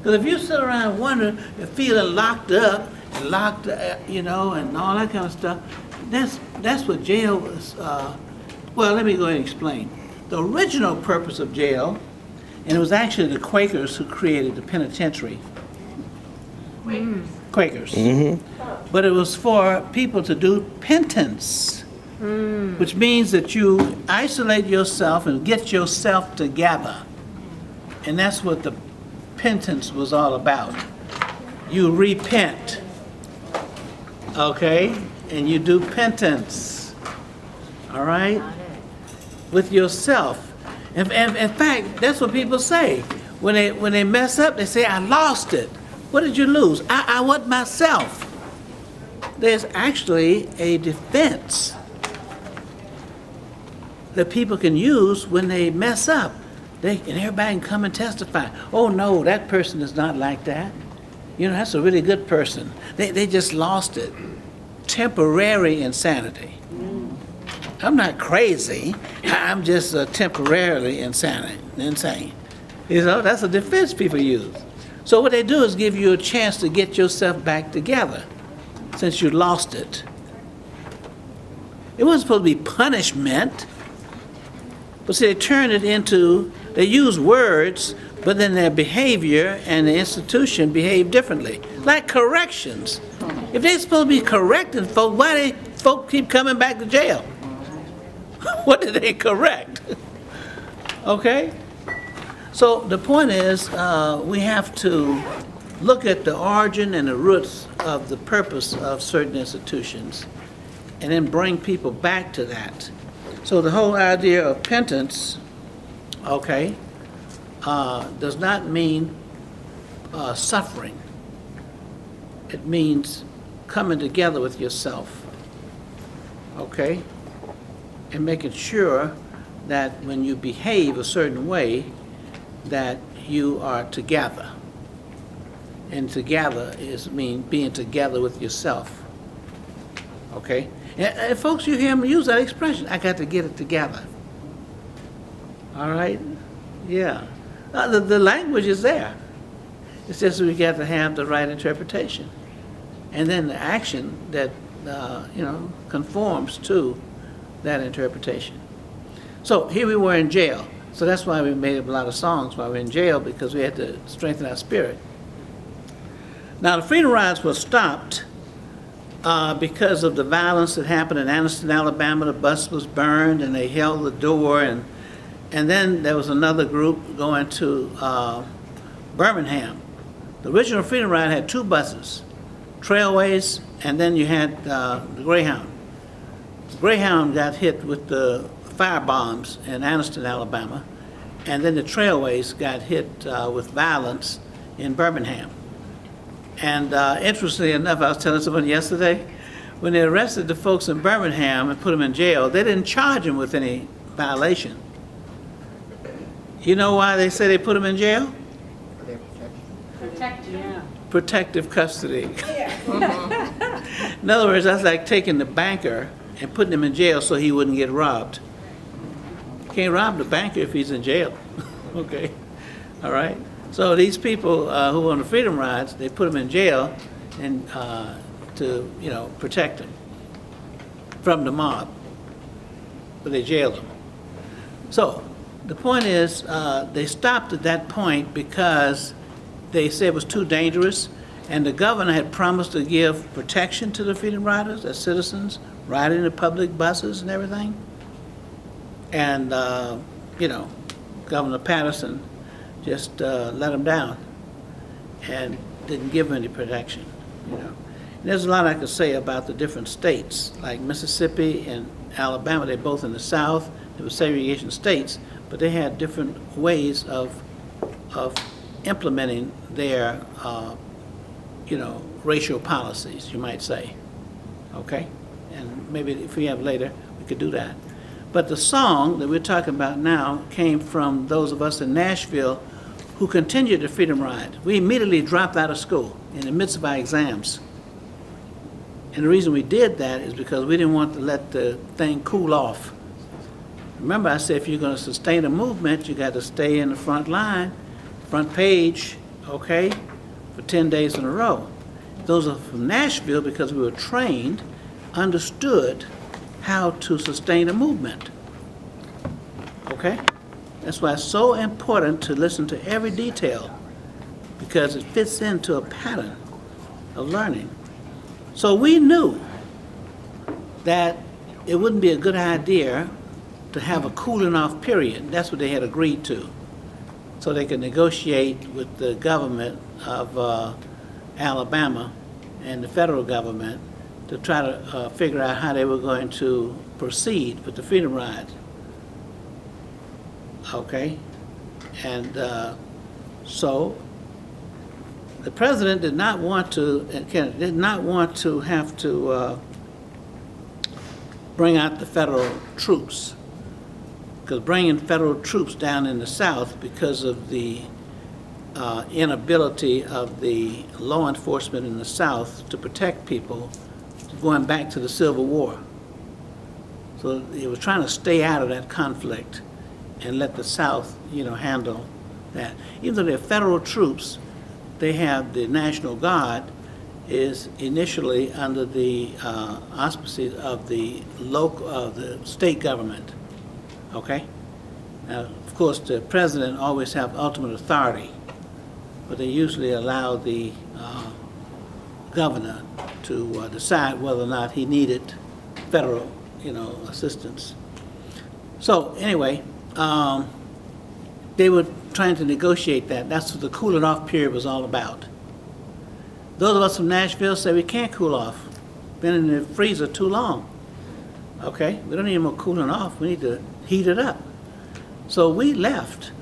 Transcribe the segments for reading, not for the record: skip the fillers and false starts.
Because if you sit around wondering, feeling locked up, and locked, and all that kind of stuff, that's what jail was. Well, let me go ahead and explain. The original purpose of jail, and it was actually the Quakers who created the penitentiary. Quakers. But it was for people to do penance, which means that you isolate yourself and get yourself together. And that's what the penance was all about. You repent, okay? And you do penance, all right? With yourself. In fact, that's what people say. When they mess up, they say, I lost it. What did you lose? I want myself. There's actually a defense that people can use when they mess up. And everybody can come and testify. Oh no, that person is not like that. That's a really good person. They just lost it. Temporary insanity. I'm not crazy. I'm just temporarily insane. That's a defense people use. So what they do is give you a chance to get yourself back together since you lost it. It wasn't supposed to be punishment. But see, they use words, but then their behavior and the institution behave differently. Like corrections. If they're supposed to be correcting folk, why do folk keep coming back to jail? What did they correct? Okay? So the point is, we have to look at the origin and the roots of the purpose of certain institutions and then bring people back to that. So the whole idea of penance, okay, does not mean suffering. It means coming together with yourself, okay, and making sure that when you behave a certain way, that you are together. And together mean being together with yourself, okay? And folks, you hear them use that expression, I got to get it together. All right? Yeah. The language is there. It's just we got to have the right interpretation. And then the action that, conforms to that interpretation. So here we were in jail. So that's why we made up a lot of songs while we were in jail, because we had to strengthen our spirit. Now, the Freedom Rides were stopped because of the violence that happened in Anniston, Alabama. The bus was burned, and they held the door, and then there was another group going to Birmingham. The original Freedom Ride had two buses, Trailways, and then you had the Greyhound. The Greyhound got hit with the fire bombs in Anniston, Alabama, and then the Trailways got hit with violence in Birmingham. And interestingly enough, I was telling someone yesterday, when they arrested the folks in Birmingham and put them in jail, they didn't charge them with any violation. You know why they say they put them in jail? Protective custody. In other words, that's like taking the banker and putting him in jail so he wouldn't get robbed. Can't rob the banker if he's in jail. Okay, all right. So these people who were on the Freedom Rides, they put them in jail and to protect them from the mob, but they jailed them. So the point is, they stopped at that point because they said it was too dangerous, and the governor had promised to give protection to the Freedom Riders as citizens riding the public buses and everything. And Governor Patterson just let them down and didn't give them any protection. And there's a lot I could say about the different states, like Mississippi and Alabama. They're both in the South. They were segregation states, but they had different ways of implementing their racial policies, you might say. Okay, and maybe if we have later, we could do that. But the song that we're talking about now came from those of us in Nashville who continued the Freedom Ride. We immediately dropped out of school in the midst of our exams. And the reason we did that is because we didn't want to let the thing cool off. Remember, I said if you're going to sustain a movement, you got to stay in the front line, front page okay, for 10 days in a row. Those are from Nashville because we were trained, understood how to sustain a movement. Okay? That's why it's so important to listen to every detail, because it fits into a pattern of learning. So we knew that it wouldn't be a good idea to have a cooling off period. That's what they had agreed to, so they could negotiate with the government of Alabama and the federal government to try to figure out how they were going to proceed with the Freedom Ride. Okay? And so the president did not want to, and Kennedy did not want to have to bring out the federal troops, because bringing federal troops down in the South because of the inability of the law enforcement in the South to protect people, going back to the Civil War. So he was trying to stay out of that conflict and let the South, handle that. Even though they're federal troops, they have the National Guard is initially under the auspices of the state government. Okay? Now, of course, the president always have ultimate authority, but they usually allow the governor to decide whether or not he needed federal, assistance. So anyway, they were trying to negotiate that. That's what the cooling off period was all about. Those of us from Nashville say we can't cool off. Been in the freezer too long. Okay, we don't need more cooling off. We need to heat it up. So we left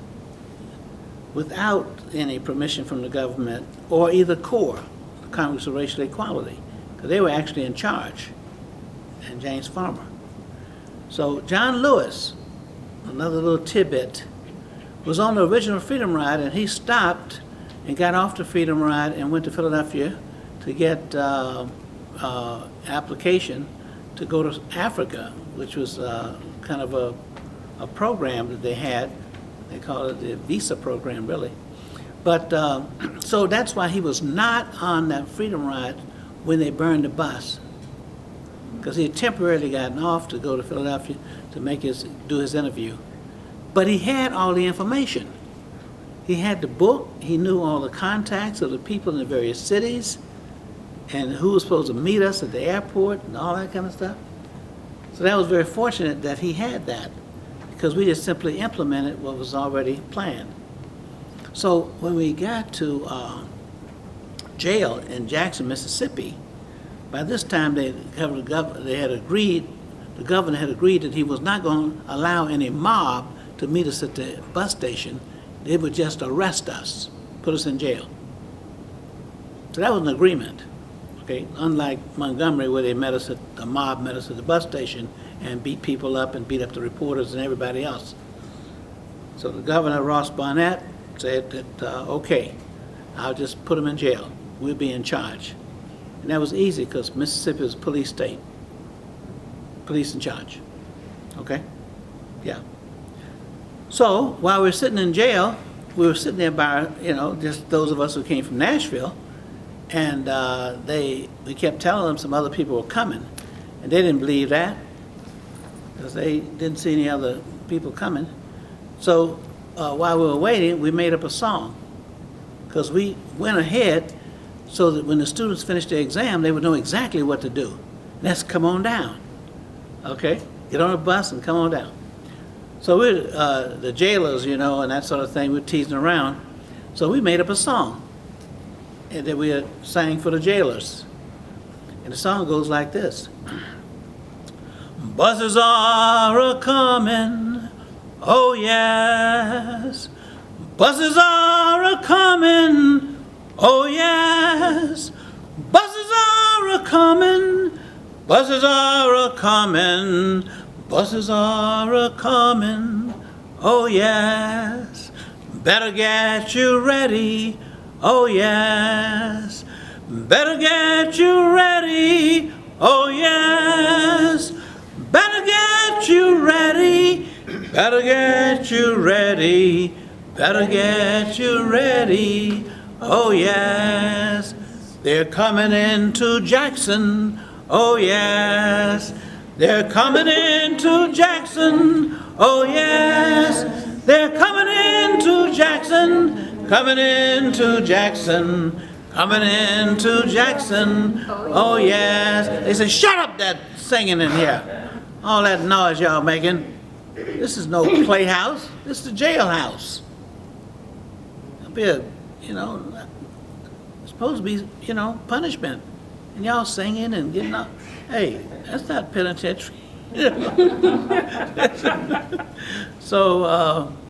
without any permission from the government or either CORE, the Congress of Racial Equality, because they were actually in charge, and James Farmer. So John Lewis, another little tidbit, was on the original Freedom Ride, and he stopped and got off the Freedom Ride and went to Philadelphia to get application to go to Africa, which was kind of a program that they had. They call it the visa program, really. But so that's why he was not on that Freedom Ride when they burned the bus, because he had temporarily gotten off to go to Philadelphia to do his interview. But he had all the information. He had the book. He knew all the contacts of the people in the various cities and who was supposed to meet us at the airport and all that kind of stuff. So that was very fortunate that he had that, because we just simply implemented what was already planned. So when we got to jail in Jackson, Mississippi, by this time the governor had agreed that he was not going to allow any mob to meet us at the bus station. They would just arrest us, put us in jail. So that was an agreement, okay? Unlike Montgomery, where the mob met us at the bus station and beat people up and beat up the reporters and everybody else. So the governor, Ross Barnett, said that, okay, I'll just put them in jail. We'll be in charge. And that was easy because Mississippi is a police state. Police in charge, okay? Yeah. So while we were sitting in jail, we were sitting there by, just those of us who came from Nashville, and we kept telling them some other people were coming, and they didn't believe that because they didn't see any other people coming. So while we were waiting, we made up a song, because we went ahead so that when the students finished their exam, they would know exactly what to do. Let's come on down, okay? Get on a bus and come on down. So we're the jailers, and that sort of thing, we're teasing around. So we made up a song and that we sang for the jailers. And the song goes like this. Buses are a-comin', oh yes. Buses are a-comin', oh yes. Buses are a-comin', buses are a-comin'. Buses are a-comin', oh yes. Better get you ready, oh yes. Better get you ready, oh yes. Better get you ready, better get you ready, better get you ready, Oh, yes, they're coming into Jackson. Oh, yes, they're coming into Jackson. Oh, yes, they're coming into Jackson. Coming into Jackson. Coming into Jackson. Oh, yes. They say, shut up that singing in here. All that noise y'all making. This is no playhouse. This is the jailhouse. It'll be a, it's supposed to be, punishment. And y'all singing and getting up. Hey, that's not penitentiary. So,